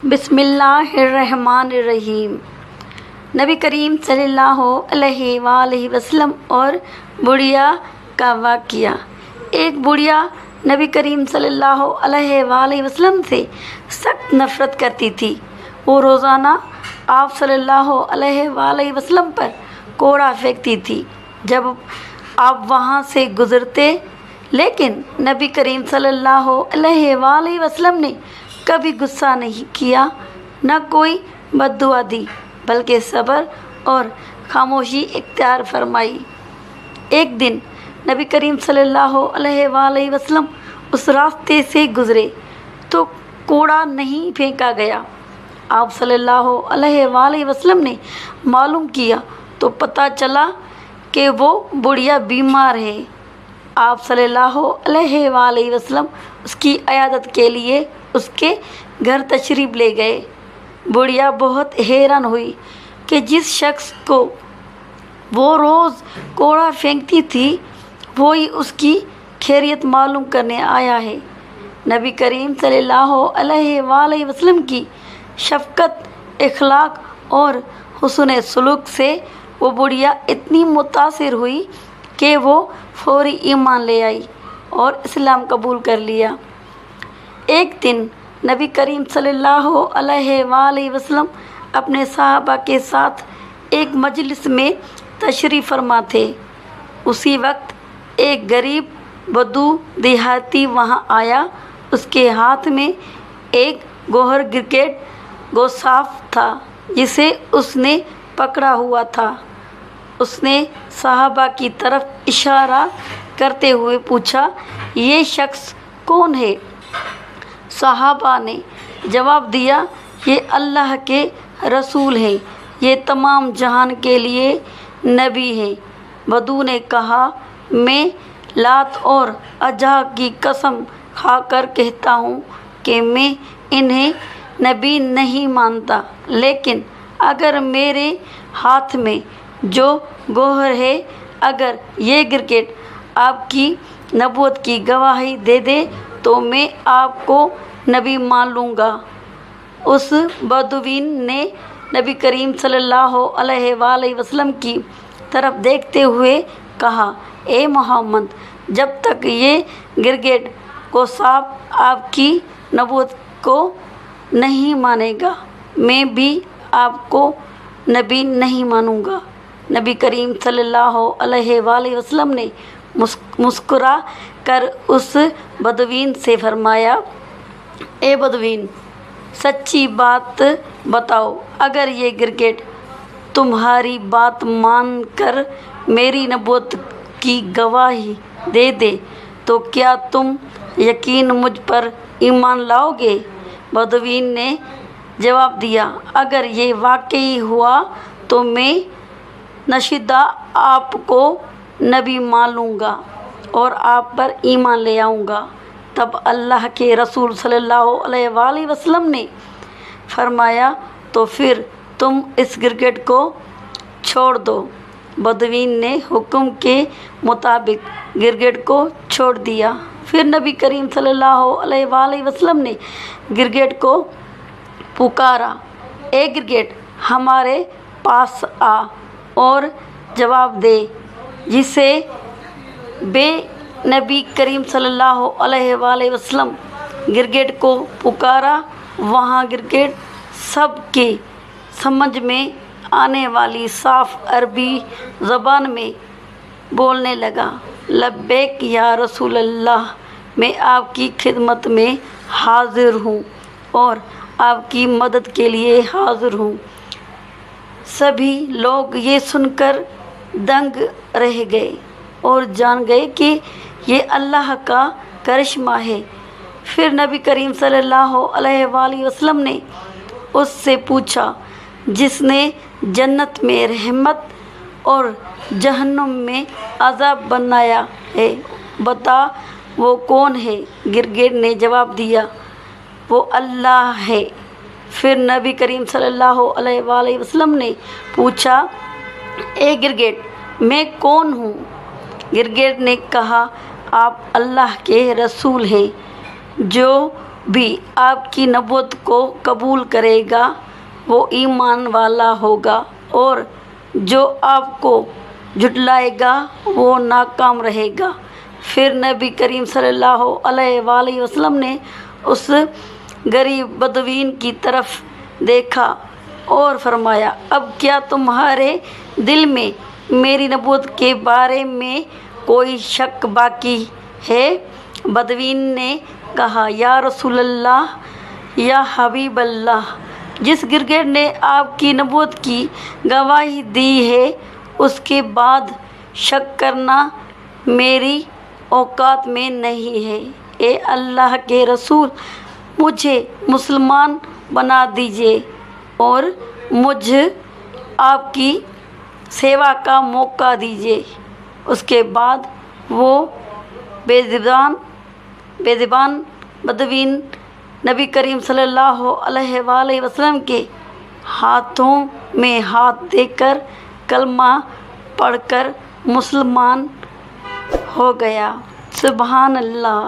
بسم اللہ الرحمن الرحیم۔ نبی کریم صلی اللہ علیہ وآلہ وسلم اور بڑھیا کا واقعہ۔ ایک بڑھیا نبی کریم صلی اللہ علیہ وآلہ وسلم سے سخت نفرت کرتی تھی۔ وہ روزانہ آپ صلی اللہ علیہ وآلہ وسلم پر کوڑا پھینکتی تھی جب آپ وہاں سے گزرتے، لیکن نبی کریم صلی اللہ علیہ وآلہ وسلم نے کبھی غصہ نہیں کیا، نہ کوئی بد دعا دی، بلکہ صبر اور خاموشی اختیار فرمائی۔ ایک دن نبی کریم صلی اللہ علیہ وآلہ وسلم اس راستے سے گزرے تو کوڑا نہیں پھینکا گیا۔ آپ صلی اللہ علیہ وآلہ وسلم نے معلوم کیا تو پتہ چلا کہ وہ بڑھیا بیمار ہے۔ آپ صلی اللہ علیہ وآلہ وسلم اس کی عیادت کے لیے اس کے گھر تشریف لے گئے۔ بڑھیا بہت حیران ہوئی کہ جس شخص کو وہ روز کوڑا پھینکتی تھی وہی اس کی خیریت معلوم کرنے آیا ہے۔ نبی کریم صلی اللہ علیہ وآلہ وسلم کی شفقت، اخلاق اور حسن سلوک سے وہ بڑھیا اتنی متاثر ہوئی کہ وہ فوری ایمان لے آئی اور اسلام قبول کر لیا۔ ایک دن نبی کریم صلی اللہ علیہ وآلہ وسلم اپنے صحابہ کے ساتھ ایک مجلس میں تشریف فرما تھے۔ اسی وقت ایک غریب بدو دیہاتی وہاں آیا۔ اس کے ہاتھ میں ایک گوہر کرکٹ گوشت تھا جسے اس نے پکڑا ہوا تھا۔ اس نے صحابہ کی طرف اشارہ کرتے ہوئے پوچھا، یہ شخص کون ہے؟ صحابہ نے جواب دیا، یہ اللہ کے رسول ہیں، یہ تمام جہان کے لیے نبی ہیں۔ بدو نے کہا، میں لات اور عزا کی قسم کھا کر کہتا ہوں کہ میں انہیں نبی نہیں مانتا، لیکن اگر میرے ہاتھ میں جو گوہر ہے، اگر یہ کرکٹ آپ کی نبوت کی گواہی دے دے تو میں آپ کو نبی مان لوں گا۔ اس بدوین نے نبی کریم صلی اللہ علیہ وآلہ وسلم کی طرف دیکھتے ہوئے کہا، اے محمد، جب تک یہ کرکٹ گوشت آپ کی نبوت کو نہیں مانے گا میں بھی آپ کو نبی نہیں مانوں گا۔ نبی کریم صلی اللہ علیہ وآلہ وسلم نے مسکرا کر اس بدوین سے فرمایا، اے بدوین، سچی بات بتاؤ، اگر یہ کرکٹ تمہاری بات مان کر میری نبوت کی گواہی دے دے تو کیا تم یقیناً مجھ پر ایمان لاؤ گے؟ بدوین نے جواب دیا، اگر یہ واقعی ہوا تو میں نشیدہ آپ کو نبی مان لوں گا اور آپ پر ایمان لے آؤں گا۔ تب اللہ کے رسول صلی اللہ علیہ وآلہ وسلم نے فرمایا، تو پھر تم اس کرکٹ کو چھوڑ دو۔ بدوین نے حکم کے مطابق کرکٹ کو چھوڑ دیا۔ پھر نبی کریم صلی اللہ علیہ وآلہ وسلم نے کرکٹ کو پکارا، اے کرکٹ، ہمارے پاس آ اور جواب دے۔ جسے بے نبی کریم صلی اللہ علیہ وآلہ وسلم کرکٹ کو پکارا، وہاں کرکٹ سب کے سمجھ میں آنے والی صاف عربی زبان میں بولنے لگا، لبیک یا رسول اللہ، میں آپ کی خدمت میں حاضر ہوں اور آپ کی مدد کے لیے حاضر ہوں۔ سبھی لوگ یہ سن کر دنگ رہ گئے اور جان گئے کہ یہ اللہ کا کرشمہ ہے۔ پھر نبی کریم صلی اللہ علیہ وآلہ وسلم نے اس سے پوچھا، جس نے جنت میں رحمت اور جہنم میں عذاب بنایا ہے، بتا وہ کون ہے؟ کرکٹ نے جواب دیا، وہ اللہ ہے۔ پھر نبی کریم صلی اللہ علیہ وآلہ وسلم نے پوچھا، اے کرکٹ، میں کون ہوں؟ کرکٹ نے کہا، آپ اللہ کے رسول ہیں جو بھی آپ کی نبوت کو قبول کرے گا وہ ایمان والا ہوگا، اور جو آپ کو جھٹلائے گا وہ ناکام رہے گا۔ پھر نبی کریم صلی اللہ علیہ وآلہ وسلم نے اس غریب بدوین کی طرف دیکھا اور فرمایا، اب کیا تمہارے دل میں میری نبوت کے بارے میں کوئی شک باقی ہے؟ بدوین نے کہا، یا رسول اللہ، یا حبیب اللہ، جس گرگٹ نے آپ کی نبوت کی گواہی دی ہے اس کے بعد شک کرنا میری اوقات میں نہیں ہے۔ اے اللہ کے رسول، مجھے مسلمان بنا دیجیے اور مجھے آپ کی سیوا کا موقع دیجیے۔ اس کے بعد وہ بے زبان بدوین نبی کریم صلی اللہ علیہ وآلہ وسلم کے ہاتھوں میں ہاتھ دے کر کلمہ پڑھ کر مسلمان ہو گیا۔ سبحان اللہ۔